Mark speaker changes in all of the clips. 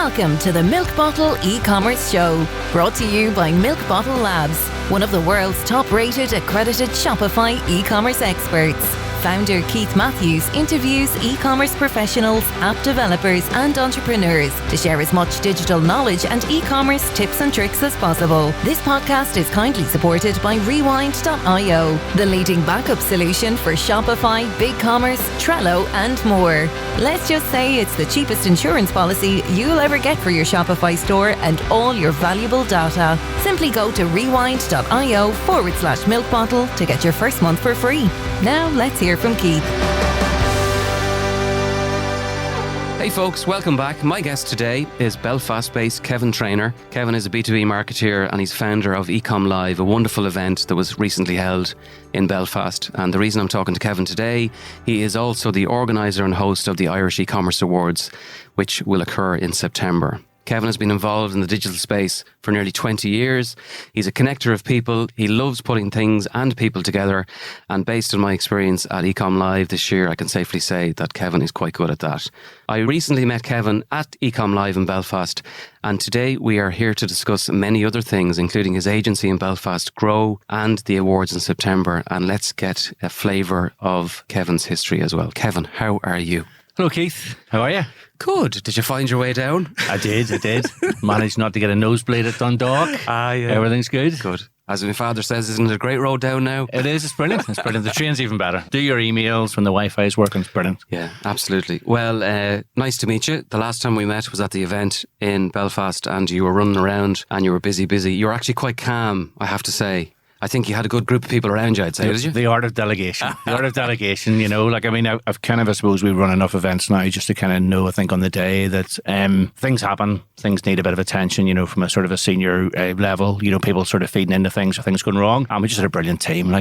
Speaker 1: Welcome to the Milk Bottle e-commerce show, brought to you by Milk Bottle Labs, one of the world's top-rated accredited Shopify e-commerce experts. Founder Keith Matthews interviews e-commerce professionals, app developers and entrepreneurs to share as much digital knowledge and e-commerce tips and tricks as possible. This podcast is kindly supported by Rewind.io, the leading backup solution for Shopify, BigCommerce, Trello and more. Let's just say it's the cheapest insurance policy you'll ever get for your Shopify store and all your valuable data. Simply go to rewind.io/milk bottle to get your first month for free. Now let's hear from Keith.
Speaker 2: Hey folks, welcome back. My guest today is Belfast-based Kevin Traynor. Kevin is a B2B marketeer and he's founder of eComm Live, a wonderful event that was recently held in Belfast. And the reason I'm talking to Kevin today, he is also the organiser and host of the Irish E-Commerce Awards, which will occur in September. Kevin has been involved in the digital space for nearly 20 years. He's a connector of people. He loves putting things and people together. And based on my experience at eComm Live this year, I can safely say that Kevin is quite good at that. I recently met Kevin at eComm Live in Belfast. And today we are here to discuss many other things, including his agency in Belfast, Grow, and the awards in September. And let's get a flavour of Kevin's history as well. Kevin, how are you?
Speaker 3: Hello, Keith. How are you?
Speaker 2: Good. Did you find your way down?
Speaker 3: I did. Managed not to get a nosebleed at Dundalk.
Speaker 2: Yeah.
Speaker 3: Everything's good.
Speaker 2: Good. As my father says, isn't it a great road down now?
Speaker 3: It is. It's brilliant. The train's even better. Do your emails when the Wi-Fi is working. It's brilliant.
Speaker 2: Yeah, absolutely. Well, nice to meet you. The last time we met was at the event in Belfast and you were running around and you were busy. You were actually quite calm, I have to say. I think you had a good group of people around you, I'd say, did you?
Speaker 3: The art of delegation. You know, I've kind of, I suppose we run enough events now just to kind of know, I think, on the day that things happen, things need a bit of attention, you know, from a sort of a senior level, you know, people sort of feeding into things or things going wrong. And we just had a brilliant team. My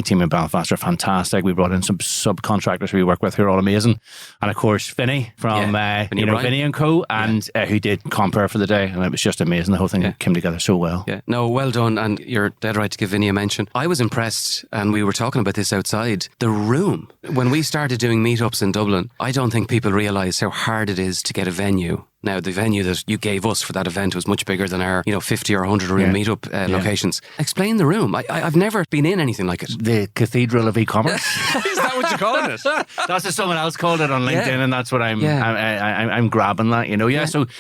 Speaker 3: team in Belfast are fantastic. We brought in some subcontractors we work with who are all amazing. And of course, Vinny from, Vinny and Co. and who did Compare for the day. And it was just amazing. The whole thing came together so well.
Speaker 2: Yeah. No, well done. And you're dead right to give Vinny a mention. I was impressed, and we were talking about this outside, the room. When we started doing meetups in Dublin, I don't think people realise how hard it is to get a venue. Now, the venue that you gave us for that event was much bigger than our 50 or 100 room meetup locations. Explain the room. I've never been in anything like it.
Speaker 3: The Cathedral of E-commerce.
Speaker 2: Is that what you're calling it?
Speaker 3: That's what someone else called it on LinkedIn, and that's what I'm grabbing that, you know.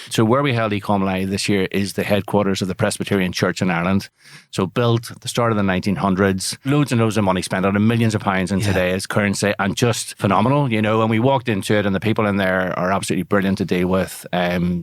Speaker 3: So where we held eComm Live this year is the headquarters of the Presbyterian Church in Ireland. So built at the start of the 1900s, loads and loads of money spent on it, millions of pounds in today's currency, and just phenomenal, you know. And we walked into it and the people in there are absolutely brilliant to deal with.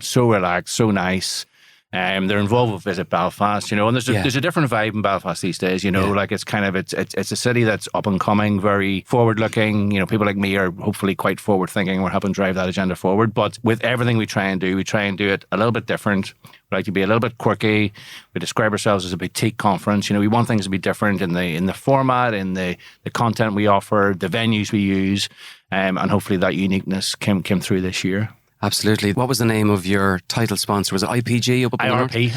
Speaker 3: So relaxed, so nice. They're involved with Visit Belfast, you know, and there's a different vibe in Belfast these days, you know, like it's kind of, it's a city that's up and coming, very forward looking, you know, people like me are hopefully quite forward thinking. We're helping drive that agenda forward. But with everything we try and do it a little bit different. We like to be a little bit quirky. We describe ourselves as a boutique conference. You know, we want things to be different in the format, in the content we offer, the venues we use, and hopefully that uniqueness came through this year.
Speaker 2: Absolutely. What was the name of your title sponsor? Was it IPG? IRP.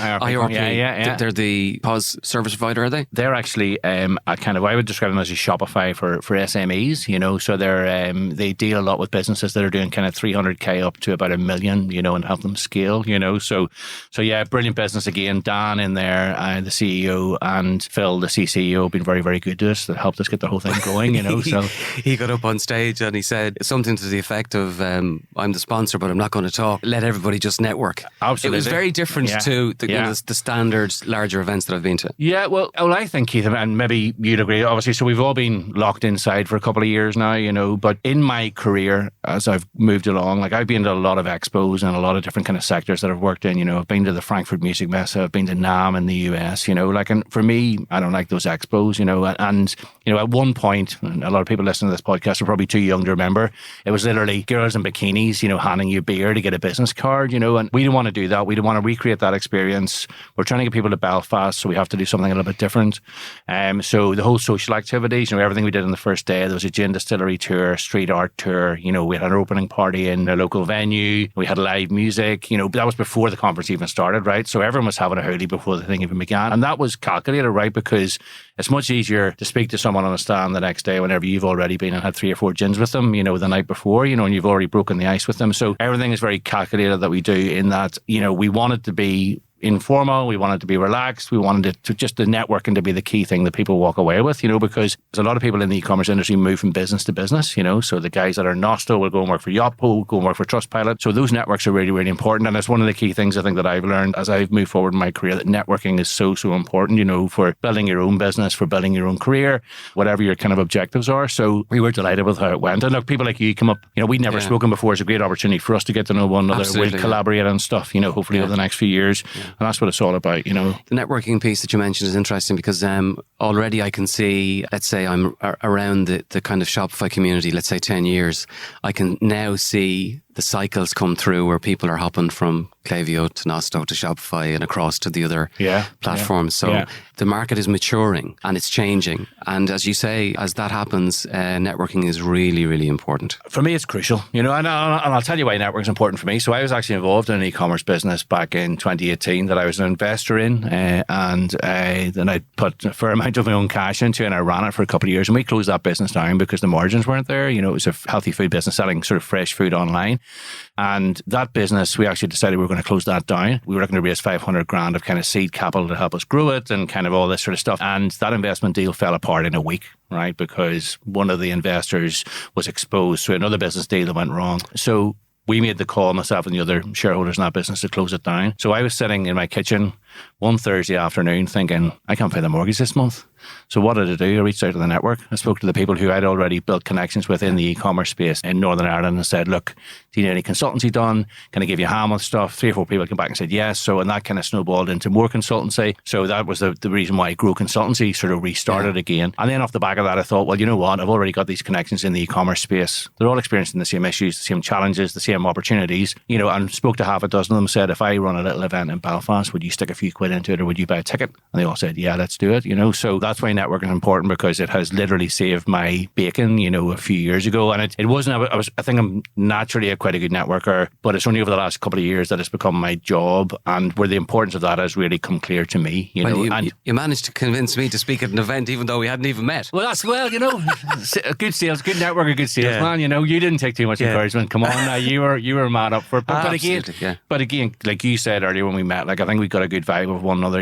Speaker 3: Yeah.
Speaker 2: They're the POS service provider, are they?
Speaker 3: They're actually I would describe them as a Shopify for SMEs, you know. So they deal a lot with businesses that are doing kind of 300k up to about $1 million, you know, and help them scale, you know. So yeah, brilliant business again. Dan in there, the CEO, and Phil, the CCO, have been very, very good to us. That helped us get the whole thing going, you know. So
Speaker 2: he got up on stage and he said something to the effect of, "I'm the sponsor, but I'm not going to talk. Let everybody just network."
Speaker 3: Absolutely.
Speaker 2: It was very different to the standard larger events that I've been to.
Speaker 3: Yeah, well, I think, Keith, and maybe you'd agree, obviously, so we've all been locked inside for a couple of years now, you know, but in my career, as I've moved along, like I've been to a lot of expos and a lot of different kind of sectors that I've worked in, you know. I've been to the Frankfurt Music Messe, I've been to NAMM in the US, you know, like, and for me, I don't like those expos, you know, and, you know, at one point, and a lot of people listening to this podcast are probably too young to remember, it was literally girls in bikinis, you know, handing you beer to get a business card, you know, and we don't want to do that. We don't want to recreate that experience. We're trying to get people to Belfast, so we have to do something a little bit different. So the whole social activities, you know, everything we did on the first day, there was a gin distillery tour, street art tour, you know, we had an opening party in a local venue, we had live music, you know, that was before the conference even started, right? So everyone was having a hoolie before the thing even began. And that was calculated, right? Because it's much easier to speak to someone on a stand the next day whenever you've already been and had 3 or 4 gins with them, you know, the night before, you know, and you've already broken the ice with them. So everything is very calculated that we do, in that, we want it to be informal, we want it to be relaxed, we wanted it to just the networking to be the key thing that people walk away with, because there's a lot of people in the e-commerce industry move from business to business, so the guys that are Nosto will go and work for Yotpo, go and work for Trustpilot. So those networks are really, really important, and it's one of the key things I think that I've learned as I've moved forward in my career, that networking is so important, for building your own business, for building your own career, whatever your kind of objectives are. So we were delighted with how it went, and look, people like you come up, we'd never spoken before. It's a great opportunity for us to get to know one another.
Speaker 2: Absolutely,
Speaker 3: we'll collaborate on stuff, hopefully over the next few years. And that's what it's all about,
Speaker 2: The networking piece that you mentioned is interesting because already I can see, let's say I'm around the kind of Shopify community, let's say 10 years, I can now see the cycles come through where people are hopping from Klaviyo to Nosto to Shopify and across to the other platforms. So the market is maturing and it's changing. And as you say, as that happens, networking is really, really important.
Speaker 3: For me, it's crucial, and I'll tell you why networking is important for me. So I was actually involved in an e-commerce business back in 2018 that I was an investor in, and then I put a fair amount of my own cash into, and I ran it for a couple of years, and we closed that business down because the margins weren't there. It was a healthy food business selling sort of fresh food online. And that business, we actually decided we were going to close that down. We were looking to raise 500 grand of kind of seed capital to help us grow it and kind of all this sort of stuff. And that investment deal fell apart in a week, right? Because one of the investors was exposed to another business deal that went wrong. So we made the call, myself and the other shareholders in that business, to close it down. So I was sitting in my kitchen one Thursday afternoon thinking, I can't pay the mortgage this month. So what did I do? I reached out to the network. I spoke to the people who I'd already built connections with in the e-commerce space in Northern Ireland and said, look, do you need any consultancy done? Can I give you a hand with stuff? 3 or 4 people came back and said yes. So, and that kind of snowballed into more consultancy. So that was the reason why Grow Consultancy sort of restarted again. And then off the back of that, I thought, well, you know what? I've already got these connections in the e-commerce space. They're all experiencing the same issues, the same challenges, the same opportunities, and spoke to half a dozen of them, said, if I run a little event in Belfast, would you stick a few quid into it, or would you buy a ticket? And they all said, yeah, let's do it, So that's why networking is important, because it has literally saved my bacon, a few years ago. And it wasn't, I think I'm naturally quite a good networker, but it's only over the last couple of years that it's become my job, and where the importance of that has really come clear to me,
Speaker 2: You managed to convince me to speak at an event even though we hadn't even met.
Speaker 3: Well, good sales, good networker, good salesman, you didn't take too much encouragement. Come on now, you were mad up for it. But again, like you said earlier when we met, like I think we've got a good vibe with one another,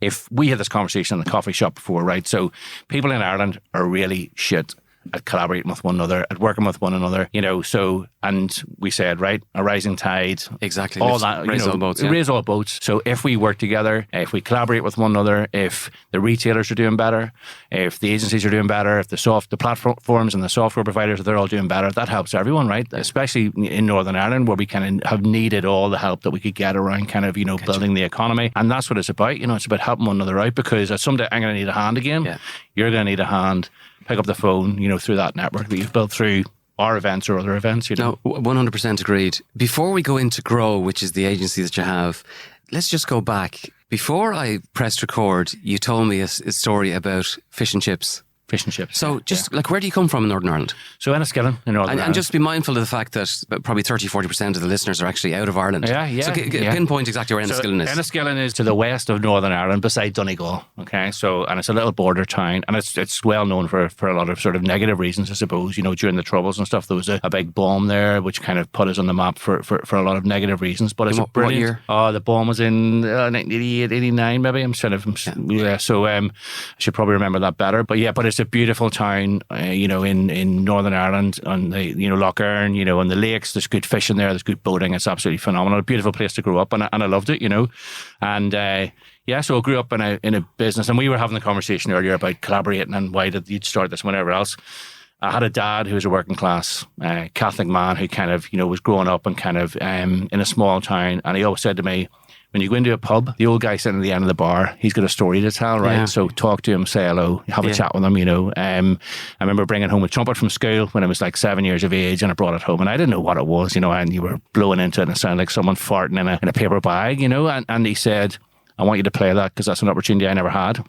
Speaker 3: if we had this conversation in the coffee shop before, right? So people in Ireland are really shit at collaborating with one another, at working with one another, so, and we said, right, a rising tide.
Speaker 2: Exactly.
Speaker 3: All that,
Speaker 2: raise all boats.
Speaker 3: Raise all boats. So if we work together, if we collaborate with one another, if the retailers are doing better, if the agencies are doing better, if the platforms and the software providers, they're all doing better, that helps everyone, right? Especially in Northern Ireland, where we kind of have needed all the help that we could get around kind of, building the economy. And that's what it's about. It's about helping one another out, because someday I'm going to need a hand again. Yeah. You're going to need a hand. Pick up the phone, through that network that you've built through our events or other events.
Speaker 2: No, 100% agreed. Before we go into Grow, which is the agency that you have, let's just go back. Before I pressed record, you told me a story about fish and chips.
Speaker 3: Fish and chips.
Speaker 2: So where do you come from in Northern Ireland?
Speaker 3: So Enniskillen in Northern Ireland.
Speaker 2: And just be mindful of the fact that probably 30-40% of the listeners are actually out of Ireland.
Speaker 3: Yeah.
Speaker 2: So pinpoint exactly where Enniskillen is.
Speaker 3: Enniskillen is to the west of Northern Ireland, beside Donegal. Okay, so, and it's a little border town, and it's well known for a lot of sort of negative reasons, I suppose. During the Troubles and stuff, there was a big bomb there, which kind of put us on the map for a lot of negative reasons. But it's
Speaker 2: what year?
Speaker 3: Oh, the bomb was in 1988, 89, maybe. So I should probably remember that better. But it's a beautiful town. In Northern Ireland, on the Lough Erne, on the lakes. There's good fishing there. There's good boating. It's absolutely phenomenal. A beautiful place to grow up, and I loved it. And so I grew up in a business, and we were having the conversation earlier about collaborating and why did you start this, whatever else. I had a dad who was a working class Catholic man who kind of was growing up and kind of in a small town, and he always said to me, when you go into a pub, the old guy sitting at the end of the bar, he's got a story to tell, right? Yeah. So talk to him, say hello, have a chat with him, I remember bringing home a trumpet from school when I was like 7 years of age, and I brought it home, and I didn't know what it was, and you were blowing into it, and it sounded like someone farting in a paper bag, and he said, I want you to play that because that's an opportunity I never had.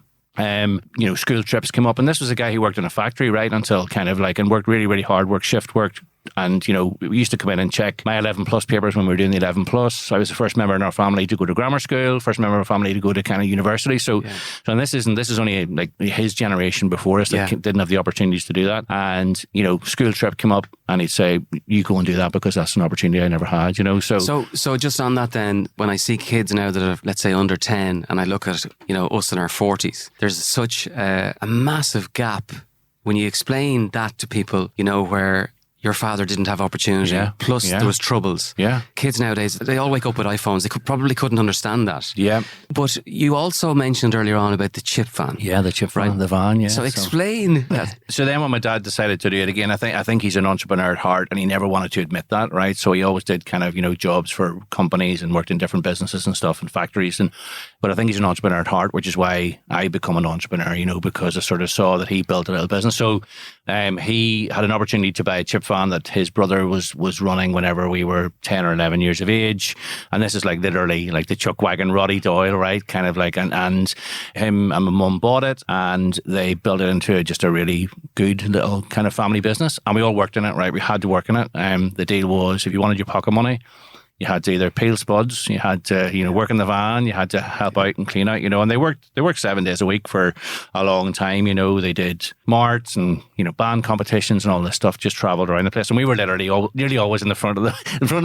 Speaker 3: School trips came up, and this was a guy who worked in a factory, right, until kind of like, and worked really, really hard, worked shift, worked And, we used to come in and check my 11 plus papers when we were doing the 11 plus. I was the first member in our family to go to grammar school, first member of our family to go to kind of university. So this is only like his generation before us that didn't have the opportunities to do that. And, school trip came up and he'd say, you go and do that because that's an opportunity I never had, So
Speaker 2: just on that then, when I see kids now that are, let's say, under 10, and I look at, us in our 40s, there's such a massive gap when you explain that to people, where your father didn't have opportunity, plus there was troubles.
Speaker 3: Yeah.
Speaker 2: Kids nowadays, they all wake up with iPhones. They probably couldn't understand that.
Speaker 3: Yeah.
Speaker 2: But you also mentioned earlier on about the chip van.
Speaker 3: Yeah, the chip van, the van, yeah.
Speaker 2: So explain that.
Speaker 3: So then when my dad decided to do it again, I think he's an entrepreneur at heart, and he never wanted to admit that, right? So he always did kind of, jobs for companies and worked in different businesses and stuff and factories. But I think he's an entrepreneur at heart, which is why I become an entrepreneur, because I sort of saw that he built a little business. So he had an opportunity to buy a chip van that his brother was running whenever we were 10 or 11 years of age. And this is like literally like the chuck wagon Roddy Doyle, right? Kind of like, and him and my mum bought it and they built it into just a really good little kind of family business. And we all worked in it, right? We had to work in it. The deal was if you wanted your pocket money, you had to either peel spuds, you had to, work in the van, you had to help out and clean out, and they worked 7 days a week for a long time, they did marts and, band competitions and all this stuff, just traveled around the place. And we were literally nearly always in front of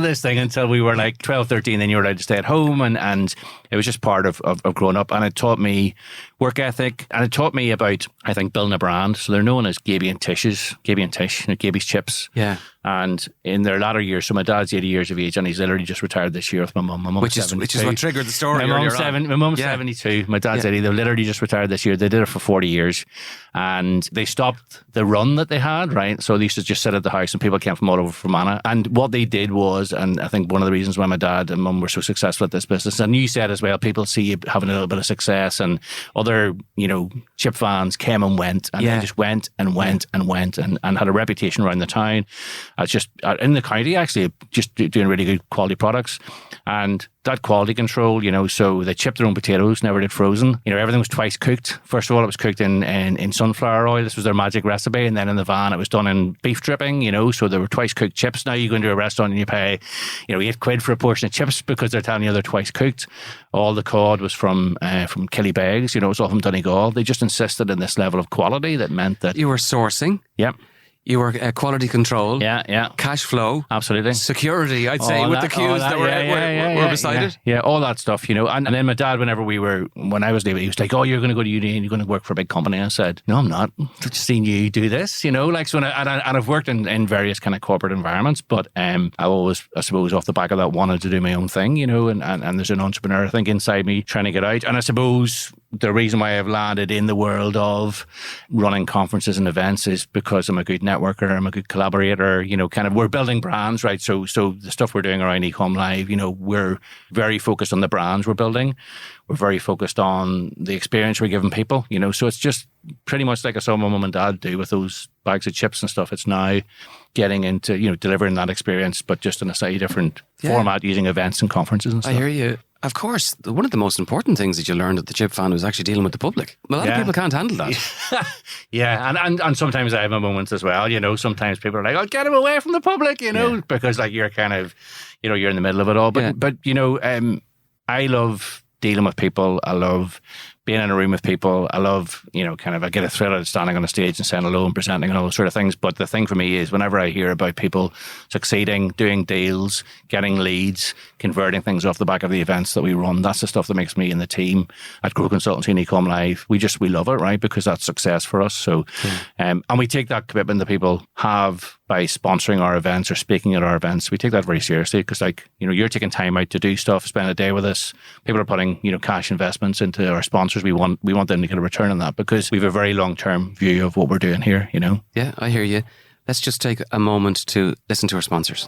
Speaker 3: this thing until we were like 12, 13, then you were allowed to stay at home. And it was just part of growing up. And it taught me work ethic, and it taught me about, I think, building a brand. So they're known as Gaby and Tish, Gaby's Chips.
Speaker 2: Yeah.
Speaker 3: And in their latter years, so my dad's 80 years of age, and he's literally just retired this year with my mum. My mum's
Speaker 2: which is what triggered the story.
Speaker 3: My mum's 72. My dad's 80. They literally just retired this year. They did it for 40 years, and they stopped the run that they had. Right, so they used to just sit at the house, and people came from all over Fermanagh. And what they did was, and I think one of the reasons why my dad and mum were so successful at this business, and you said as well, people see you having a little bit of success, and other chip vans came and went, and they just went and went and went, and had a reputation around the town. It's just in the county, actually, just doing really good quality products. And that quality control, so they chipped their own potatoes, never did frozen. Everything was twice cooked. First of all, it was cooked in sunflower oil. This was their magic recipe. And then in the van, it was done in beef dripping, so there were twice cooked chips. Now you go into a restaurant and you pay, £8 for a portion of chips because they're telling you they're twice cooked. All the cod was from Killybegs, it was all from Donegal. They just insisted in this level of quality that meant that...
Speaker 2: You were sourcing.
Speaker 3: Yep.
Speaker 2: You were quality control.
Speaker 3: Yeah.
Speaker 2: Cash flow.
Speaker 3: Absolutely.
Speaker 2: Security, I'd say, with the queues that were beside it.
Speaker 3: Yeah, all that stuff, And then my dad, when I was leaving, he was like, oh, you're going to go to uni and you're going to work for a big company. And I said, no, I'm not. I've just seen you do this, So I've worked in various kind of corporate environments, but I always, I suppose, off the back of that, wanted to do my own thing, and there's an entrepreneur, I think, inside me trying to get out. And I suppose the reason why I've landed in the world of running conferences and events is because I'm a good networker, I'm a good collaborator, we're building brands, right? So the stuff we're doing around eComm Live, we're very focused on the brands we're building. We're very focused on the experience we're giving people, so it's just pretty much like I saw my mum and dad do with those bags of chips and stuff. It's now getting into, delivering that experience, but just in a slightly different format using events and conferences and stuff.
Speaker 2: I hear you. Of course, one of the most important things that you learned at the chip van was actually dealing with the public. A lot of people can't handle that.
Speaker 3: Yeah, and sometimes I have my moments as well. Sometimes people are like, "Oh, get him away from the public," because like you're kind of, you're in the middle of it all. But I love dealing with people. I love being in a room with people. I love, I get a thrill out of standing on a stage and saying hello and presenting and all those sort of things. But the thing for me is whenever I hear about people succeeding, doing deals, getting leads, converting things off the back of the events that we run, that's the stuff that makes me and the team at Grow Consultancy and eComm Live, we love it, right? Because that's success for us. So, and we take that commitment that people have by sponsoring our events or speaking at our events. We take that very seriously because, you're taking time out to do stuff, spend a day with us. People are putting, cash investments into our sponsors. We want them to get a return on that because we have a very long-term view of what we're doing here, Yeah,
Speaker 2: I hear you. Let's just take a moment to listen to our sponsors.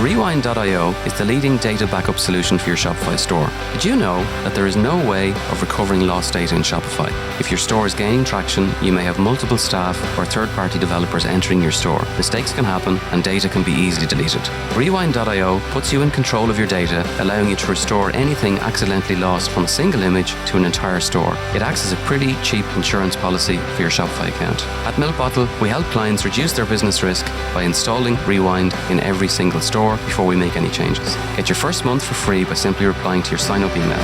Speaker 2: Rewind.io is the leading data backup solution for your Shopify store. Did you know that there is no way of recovering lost data in Shopify? If your store is gaining traction, you may have multiple staff or third-party developers entering your store. Mistakes can happen and data can be easily deleted. Rewind.io puts you in control of your data, allowing you to restore anything accidentally lost from a single image to an entire store. It acts as a pretty cheap insurance policy for your Shopify account. At Milk Bottle, we help clients reduce their business risk by installing Rewind in every single store before we make any changes. Get your first month for free by simply replying to your sign-up email.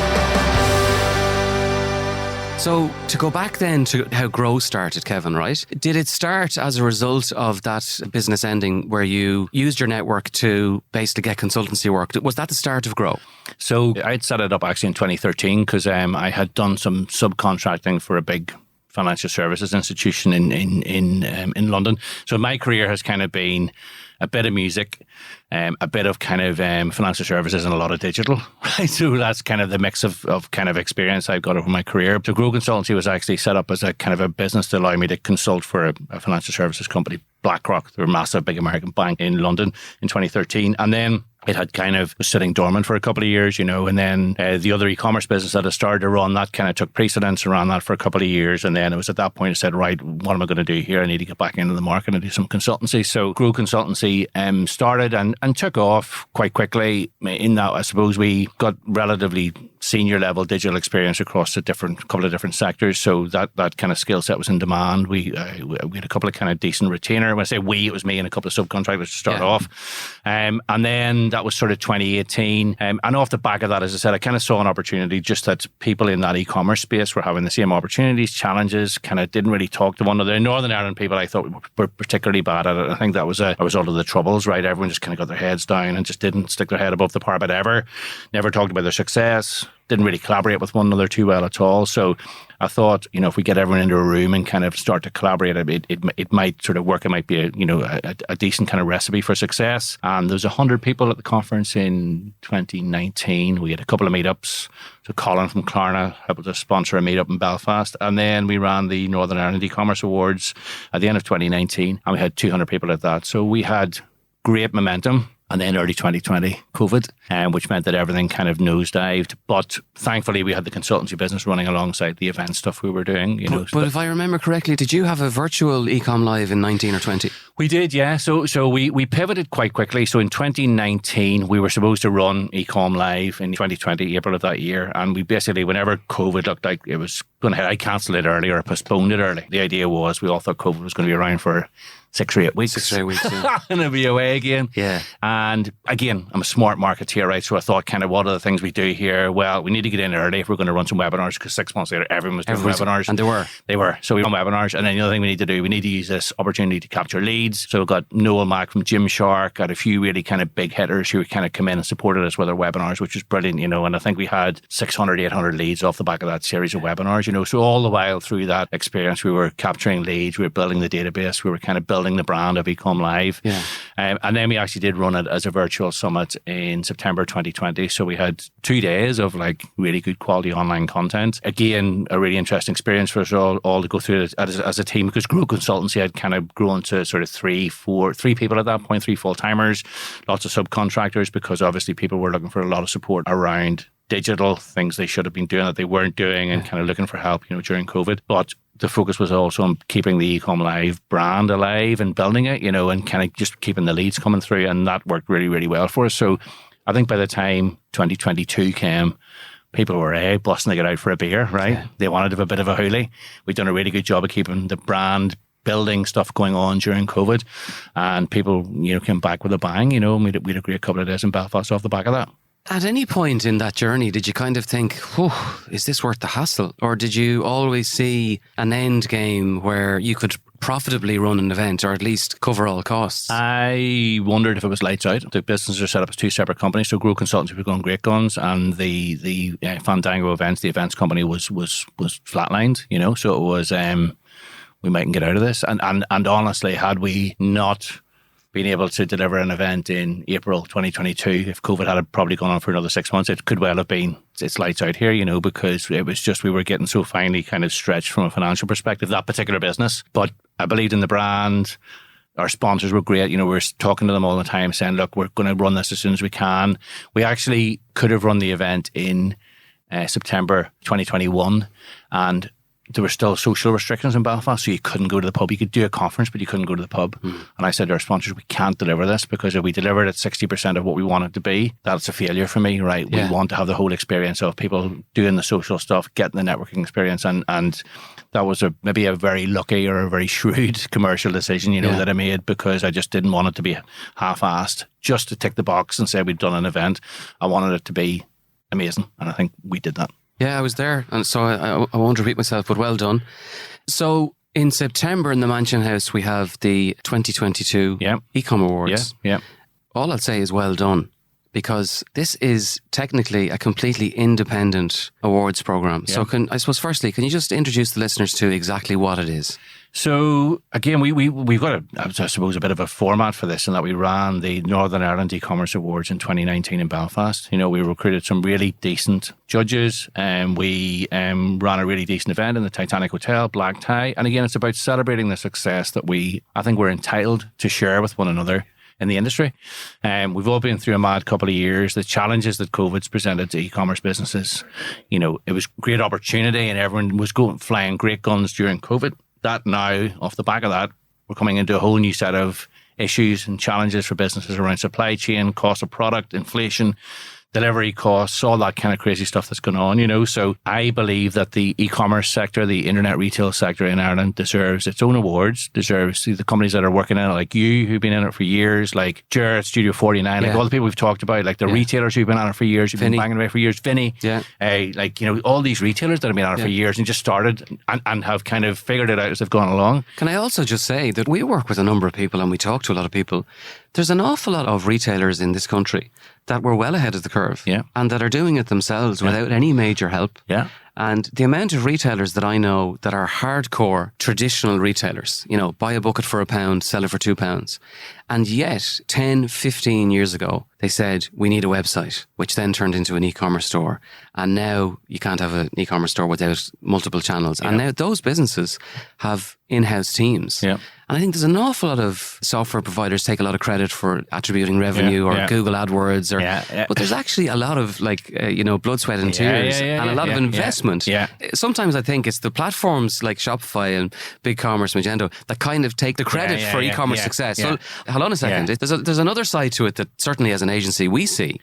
Speaker 2: So to go back then to how Grow started, Kevin, right? Did it start as a result of that business ending where you used your network to basically get consultancy work? Was that the start of Grow?
Speaker 3: So I'd set it up actually in 2013 because I had done some subcontracting for a big financial services institution in London. So my career has kind of been a bit of music, a bit of kind of financial services and a lot of digital, right? So that's kind of the mix of kind of experience I've got over my career. So Grow Consultancy was actually set up as a kind of a business to allow me to consult for a financial services company, BlackRock. They're a massive, big American bank in London in 2013. And then it had kind of was sitting dormant for a couple of years, and then the other e-commerce business that I started to run, that kind of took precedence around that for a couple of years. And then it was at that point I said, right, what am I going to do here? I need to get back into the market and do some consultancy. So Grow Consultancy started and took off quite quickly in that I suppose we got relatively senior level digital experience across a couple of different sectors. So that kind of skill set was in demand. We had a couple of kind of decent retainer. When I say we, it was me and a couple of subcontractors to start off. And then that was sort of 2018. And off the back of that, as I said, I kind of saw an opportunity just that people in that e-commerce space were having the same opportunities, challenges, kind of didn't really talk to one another. In Northern Ireland, people I thought were particularly bad at it. I think that was a result of the Troubles, right? Everyone just kind of got their heads down and just didn't stick their head above the parapet ever. Never talked about their success. Didn't really collaborate with one another too well at all. So I thought, if we get everyone into a room and kind of start to collaborate, it might sort of work. It might be a decent kind of recipe for success. And there was 100 people at the conference in 2019. We had a couple of meetups. So Colin from Klarna helped us sponsor a meetup in Belfast. And then we ran the Northern Ireland e-commerce awards at the end of 2019. And we had 200 people at that. So we had great momentum. And then early 2020, COVID, which meant that everything kind of nosedived. But thankfully, we had the consultancy business running alongside the event stuff we were doing.
Speaker 2: But if I remember correctly, did you have a virtual eComm Live in 19 or 20?
Speaker 3: We did, yeah. So we pivoted quite quickly. So in 2019, we were supposed to run eComm Live in 2020, April of that year. And we basically, whenever COVID looked like it was going to hit, I cancelled it early or postponed it early. The idea was we all thought COVID was going to be around for 6 or 8 weeks.
Speaker 2: 6 or 8 weeks, yeah.
Speaker 3: And it'll be away again.
Speaker 2: Yeah.
Speaker 3: And again, I'm a smart marketeer, right? So I thought kind of what are the things we do here? Well, we need to get in early if we're going to run some webinars because 6 months later, everyone was doing webinars.
Speaker 2: And they were.
Speaker 3: So we run webinars. And then the other thing we need to do, we need to use this opportunity to capture leads. So we got Noel Mack from Gymshark, got a few really kind of big hitters who kind of come in and supported us with our webinars, which was brilliant, and I think we had 600, 800 leads off the back of that series of webinars, So all the while through that experience, we were capturing leads, we were building the database, we were kind of building the brand of eComm Live.
Speaker 2: Yeah.
Speaker 3: And then we actually did run it as a virtual summit in September 2020. So we had 2 days of like really good quality online content. Again, a really interesting experience for us all to go through it as a team because Grow Consultancy had kind of grown to sort of three people at that point, 3 full-timers, lots of subcontractors because obviously people were looking for a lot of support around digital things they should have been doing that they weren't doing and kind of looking for help, during COVID. But the focus was also on keeping the eComm Live brand alive and building it, and kind of just keeping the leads coming through. And that worked really, really well for us. So I think by the time 2022 came, people were busting to get out for a beer, right? Yeah. They wanted to have a bit of a hoolie. We'd done a really good job of keeping the brand building stuff going on during COVID. And people, came back with a bang, and we had a great couple of days in Belfast off the back of that.
Speaker 2: At any point in that journey, did you kind of think, is this worth the hassle? Or did you always see an end game where you could profitably run an event or at least cover all costs?
Speaker 3: I wondered if it was lights out. The businesses are set up as 2 separate companies. So Grow Consultancy was going great guns and the Fandango events, the events company was flatlined, So it was, we mightn't get out of this. And honestly, had we not being able to deliver an event in April 2022, if COVID had probably gone on for another 6 months, it could well have been, it's lights out here, because it was just, we were getting so finely kind of stretched from a financial perspective, that particular business. But I believed in the brand. Our sponsors were great. We were talking to them all the time saying, look, we're going to run this as soon as we can. We actually could have run the event in September 2021, and there were still social restrictions in Belfast, so you couldn't go to the pub. You could do a conference, but you couldn't go to the pub. And I said to our sponsors, we can't deliver this, because if we deliver it at 60% of what we want it to be, that's a failure for me, right? We want to have the whole experience of people doing the social stuff, getting the networking experience. And that was maybe a very lucky or a very shrewd commercial decision, that I made, because I just didn't want it to be half-assed just to tick the box and say we'd done an event. I wanted it to be amazing, and I think we did that.
Speaker 2: Yeah, I was there, and so I won't repeat myself, but well done. So in September in the Mansion House, we have the 2022 eComm Awards.
Speaker 3: Yeah.
Speaker 2: All I'll say is well done, because this is technically a completely independent awards program. Yeah. So I suppose firstly, can you just introduce the listeners to exactly what it is?
Speaker 3: So again, we've got I suppose a bit of a format for this, in that we ran the Northern Ireland e-commerce awards in 2019 in Belfast. We recruited some really decent judges, and we ran a really decent event in the Titanic Hotel, black tie. And again, it's about celebrating the success that I think we're entitled to share with one another in the industry. We've all been through a mad couple of years. The challenges that COVID's presented to e-commerce businesses, it was great opportunity, and everyone was flying great guns during COVID. That now, off the back of that, we're coming into a whole new set of issues and challenges for businesses around supply chain, cost of product, inflation, delivery costs, all that kind of crazy stuff that's going on, So I believe that the e-commerce sector, the internet retail sector in Ireland, deserves its own awards, deserves the companies that are working in it, like you, who've been in it for years, like Jared, Studio 49, like all the people we've talked about, like the retailers who've been on it for years, who've been banging away for years, Vinny, all these retailers that have been on it for years and just started and have kind of figured it out as they've gone along.
Speaker 2: Can I also just say that we work with a number of people and we talk to a lot of people. There's an awful lot of retailers in this country that were well ahead of the curve and that are doing it themselves without any major help. Yeah. And the amount of retailers that I know that are hardcore traditional retailers, buy a bucket for £1, sell it for £2. And yet 10, 15 years ago, they said, we need a website, which then turned into an e-commerce store. And now you can't have an e-commerce store without multiple channels. Yeah. And now those businesses have in-house teams. Yeah. And I think there's an awful lot of software providers take a lot of credit for attributing revenue or Google AdWords. But there's actually a lot of blood, sweat and tears and a lot of investment. Yeah. Sometimes I think it's the platforms like Shopify and BigCommerce, Magento that kind of take the credit for e-commerce success. Yeah. So hold on a second. Yeah. There's another side to it that certainly as an agency we see,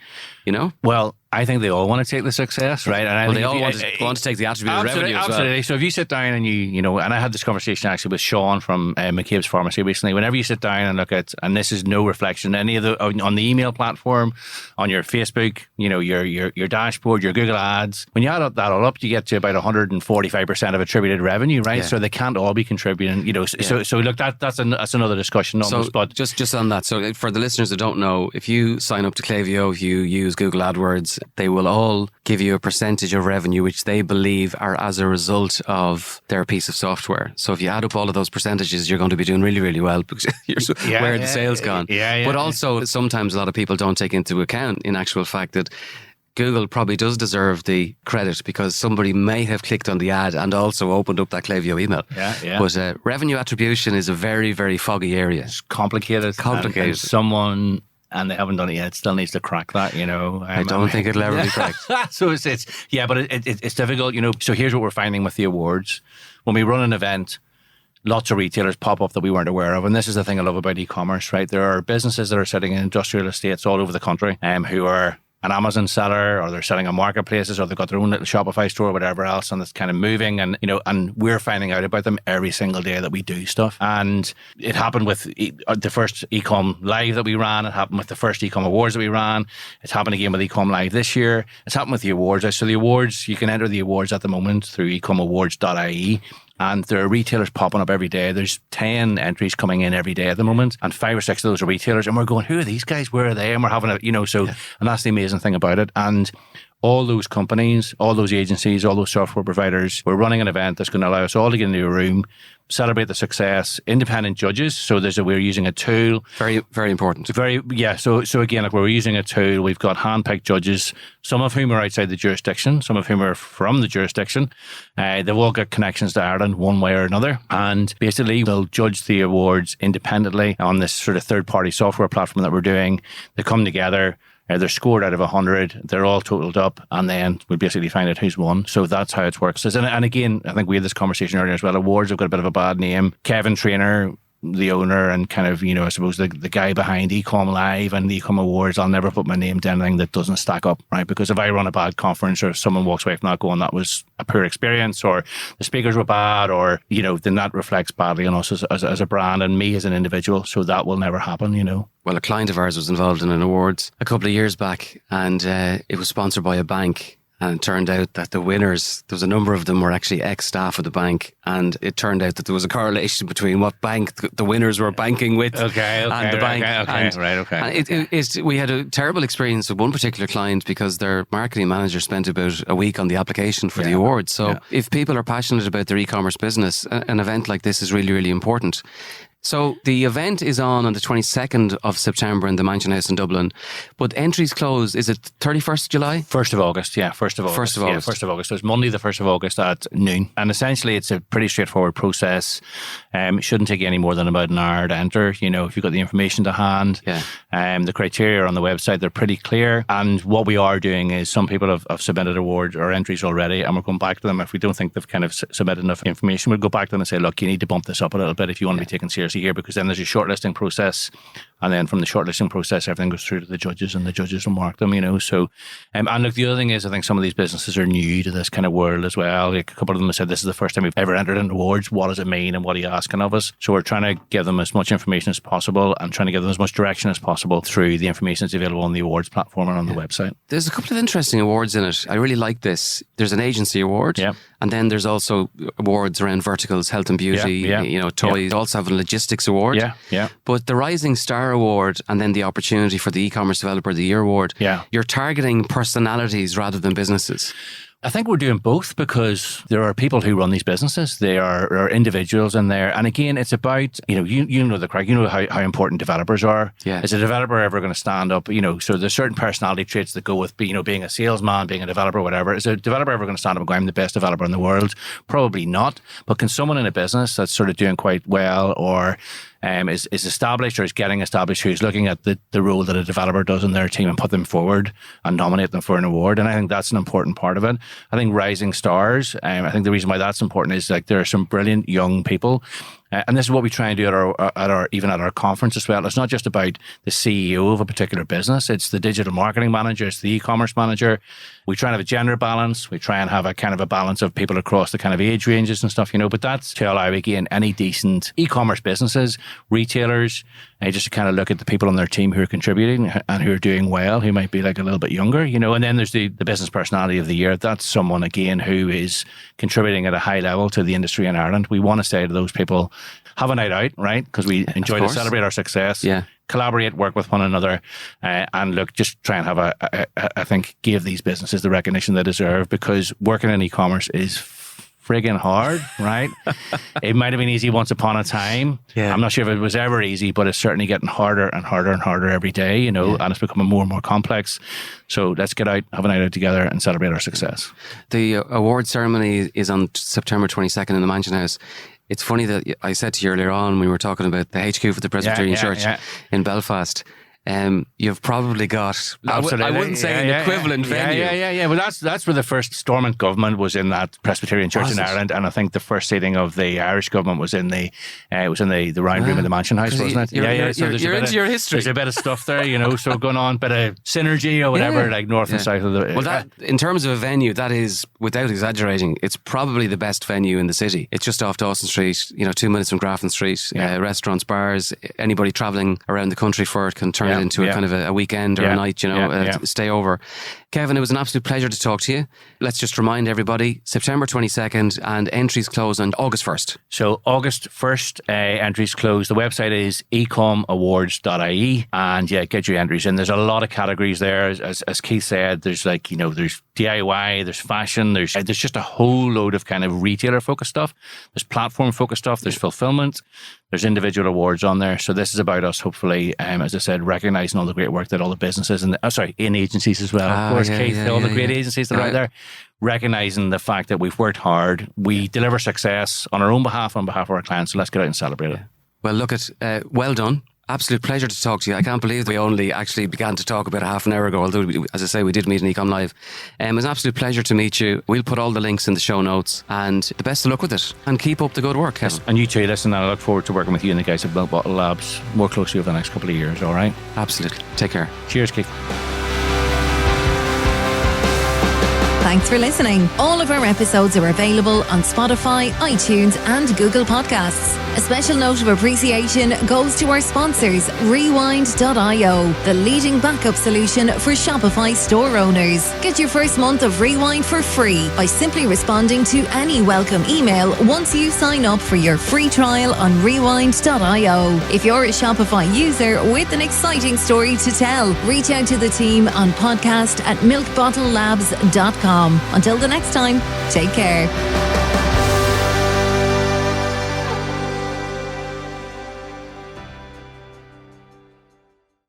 Speaker 3: Well, I think they all want to take the success, right? And
Speaker 2: they all want to take the attributed revenue as well.
Speaker 3: Absolutely. So if you sit down and and I had this conversation actually with Sean from McCabe's Pharmacy recently, whenever you sit down and look at, and this is no reflection, any of on the email platform, on your Facebook, your dashboard, your Google ads, when you add that all up, you get to about 145% of attributed revenue, right? Yeah. So they can't all be contributing, So look, that's another discussion almost.
Speaker 2: So but just on that, so for the listeners that don't know, if you sign up to Klaviyo, if you use Google AdWords, they will all give you a percentage of revenue which they believe are as a result of their piece of software. So if you add up all of those percentages, you're going to be doing really, really well because where the sales gone. But also sometimes a lot of people don't take into account in actual fact that Google probably does deserve the credit because somebody may have clicked on the ad and also opened up that Klaviyo email. But revenue attribution is a very, very foggy area.
Speaker 3: It's complicated. And someone... And they haven't done it yet. Still needs to crack that,
Speaker 2: I don't think it'll ever be cracked.
Speaker 3: So it's it's difficult, So here's what we're finding with the awards. When we run an event, lots of retailers pop up that we weren't aware of. And this is the thing I love about e-commerce, right? There are businesses that are sitting in industrial estates all over the country who are an Amazon seller, or they're selling on marketplaces, or they've got their own little Shopify store or whatever else, and it's kind of moving, and and we're finding out about them every single day that we do stuff. And it happened with the first eComm Live that we ran. It happened with the first eComm Awards that we ran. It's happened again with eComm Live this year. It's happened with the awards. So the awards, you can enter the awards at the moment through ecommawards.ie. And there are retailers popping up every day. There's 10 entries coming in every day at the moment. And 5 or 6 of those are retailers. And we're going, who are these guys? Where are they? And we're having and that's the amazing thing about it. And all those companies, all those agencies, all those software providers, we're running an event that's going to allow us all to get into a room, celebrate the success, independent judges. So we're using a tool.
Speaker 2: Very, very important.
Speaker 3: So again, like we're using a tool. We've got handpicked judges, some of whom are outside the jurisdiction, some of whom are from the jurisdiction. They've all got connections to Ireland one way or another. And basically they'll judge the awards independently on this sort of third-party software platform that we're doing. They come together. They're scored out of 100. They're all totaled up, and then we basically find out who's won. So that's how it works. And again, I think we had this conversation earlier as well. Awards have got a bit of a bad name. Kevin Traynor, the owner and kind of, I suppose the guy behind eComm Live and the eComm Awards, I'll never put my name to anything that doesn't stack up, right? Because if I run a bad conference or if someone walks away from that going, that was a poor experience, or the speakers were bad, or, then that reflects badly on us as a brand and me as an individual. So that will never happen,
Speaker 2: Well, a client of ours was involved in an awards a couple of years back, and it was sponsored by a bank. And it turned out that the winners, there was a number of them were actually ex-staff of the bank. And it turned out that there was a correlation between what bank the winners were banking with and the bank. And we had a terrible experience with one particular client because their marketing manager spent about a week on the application for the award. So if people are passionate about their e-commerce business, an event like this is really, really important. So the event is on the 22nd of September in the Mansion House in Dublin, but entries close, is it 31st July?
Speaker 3: 1st of August, yeah, 1st of August.
Speaker 2: 1st of August.
Speaker 3: Yeah, 1st of August. So it's Monday the 1st of August at noon. And essentially it's a pretty straightforward process. It shouldn't take you any more than about an hour to enter, if you've got the information to hand.
Speaker 2: Yeah.
Speaker 3: The criteria are on the website, they're pretty clear. And what we are doing is some people have submitted awards or entries already, and we're going back to them. If we don't think they've kind of submitted enough information, we'll go back to them and say, look, you need to bump this up a little bit if you want to be taken seriously here, because then there's a shortlisting process, and then from the shortlisting process everything goes through to the judges, and the judges will mark them, so and look, the other thing is I think some of these businesses are new to this kind of world as well. Like a couple of them have said this is the first time we've ever entered an awards. What does it mean and what are you asking of us? So we're trying to give them as much information as possible and trying to give them as much direction as possible through the information that's available on the awards platform and on the website.
Speaker 2: There's a couple of interesting awards in it. I really like this. There's an agency award, and then there's also awards around verticals, health and beauty, toys. Also have a logistics award. But the Rising Star Award and then the opportunity for the e-commerce developer of the year award, you're targeting personalities rather than businesses.
Speaker 3: I think we're doing both because there are people who run these businesses. They are individuals in there. And again, it's about, you know the crack, how important developers are.
Speaker 2: Yeah.
Speaker 3: Is a developer ever going to stand up? So there's certain personality traits that go with, being a salesman, being a developer, whatever. Is a developer ever going to stand up and go, I'm the best developer in the world? Probably not. But can someone in a business that's sort of doing quite well or is established or is getting established, who's looking at the role that a developer does in their team and put them forward and nominate them for an award? And I think that's an important part of it. I think Rising Stars, I think the reason why that's important is like there are some brilliant young people. And this is what we try and do at our conference as well. It's not just about the CEO of a particular business. It's the digital marketing manager. It's the e-commerce manager. We try and have a gender balance. We try and have a kind of a balance of people across the kind of age ranges and stuff, But that's to allow, again, any decent e-commerce businesses, retailers, just to kind of look at the people on their team who are contributing and who are doing well, who might be like a little bit younger, And then there's the business personality of the year. That's someone, again, who is contributing at a high level to the industry in Ireland. We want to say to those people, have a night out, right? Because we enjoy to celebrate our success, collaborate, work with one another, and look, just try and have I think, give these businesses the recognition they deserve, because working in e-commerce is friggin' hard, right? It might have been easy once upon a time. Yeah. I'm not sure if it was ever easy, but it's certainly getting harder and harder and harder every day, and it's becoming more and more complex. So let's get out, have a night out together and celebrate our success.
Speaker 2: The award ceremony is on September 22nd in the Mansion House. It's funny that I said to you earlier on, we were talking about the HQ for the Presbyterian Church in Belfast. You've probably got, I wouldn't say an equivalent venue.
Speaker 3: Yeah. Well, that's where the first Stormont government was, in that Presbyterian Church in Ireland, and I think the first seating of the Irish government was in the Round Room in the Mansion House, wasn't it?
Speaker 2: So you're into your history.
Speaker 3: There's a bit of stuff there, so going on, bit of synergy or whatever, like north and south of the.
Speaker 2: Well, that in terms of a venue, that is, without exaggerating, it's probably the best venue in the city. It's just off Dawson Street, 2 minutes from Grafton Street. Restaurants, bars, anybody travelling around the country for it can turn it into a kind of a weekend or a night, stay over. Kevin, it was an absolute pleasure to talk to you. Let's just remind everybody, September 22nd, and entries close on August 1st.
Speaker 3: So August 1st, entries close. The website is ecommawards.ie, and get your entries in. There's a lot of categories there. As Keith said, there's there's DIY, there's fashion, there's just a whole load of kind of retailer focused stuff. There's platform focused stuff. There's fulfillment. There's individual awards on there. So this is about us, hopefully, as I said, recognizing all the great work that all the businesses and in agencies as well. Of course, Keith, all the great agencies that are out there, recognizing the fact that we've worked hard. We deliver success on our own behalf, on behalf of our clients. So let's get out and celebrate it.
Speaker 2: Well, look at well done. Absolute pleasure to talk to you. I can't believe we only actually began to talk about half an hour ago, although, as I say, we did meet in eComm Live. It was an absolute pleasure to meet you. We'll put all the links in the show notes, and the best of luck with it. And keep up the good work, Kevin.
Speaker 3: Yes, and you too, listen, and I look forward to working with you and the guys at Milk Bottle Labs more closely over the next couple of years, all right?
Speaker 2: Absolutely. Take care.
Speaker 3: Cheers, Keith.
Speaker 1: Thanks for listening. All of our episodes are available on Spotify, iTunes, and Google Podcasts. A special note of appreciation goes to our sponsors, Rewind.io, the leading backup solution for Shopify store owners. Get your first month of Rewind for free by simply responding to any welcome email once you sign up for your free trial on Rewind.io. If you're a Shopify user with an exciting story to tell, reach out to the team on podcast@milkbottlelabs.com. Until the next time, take care.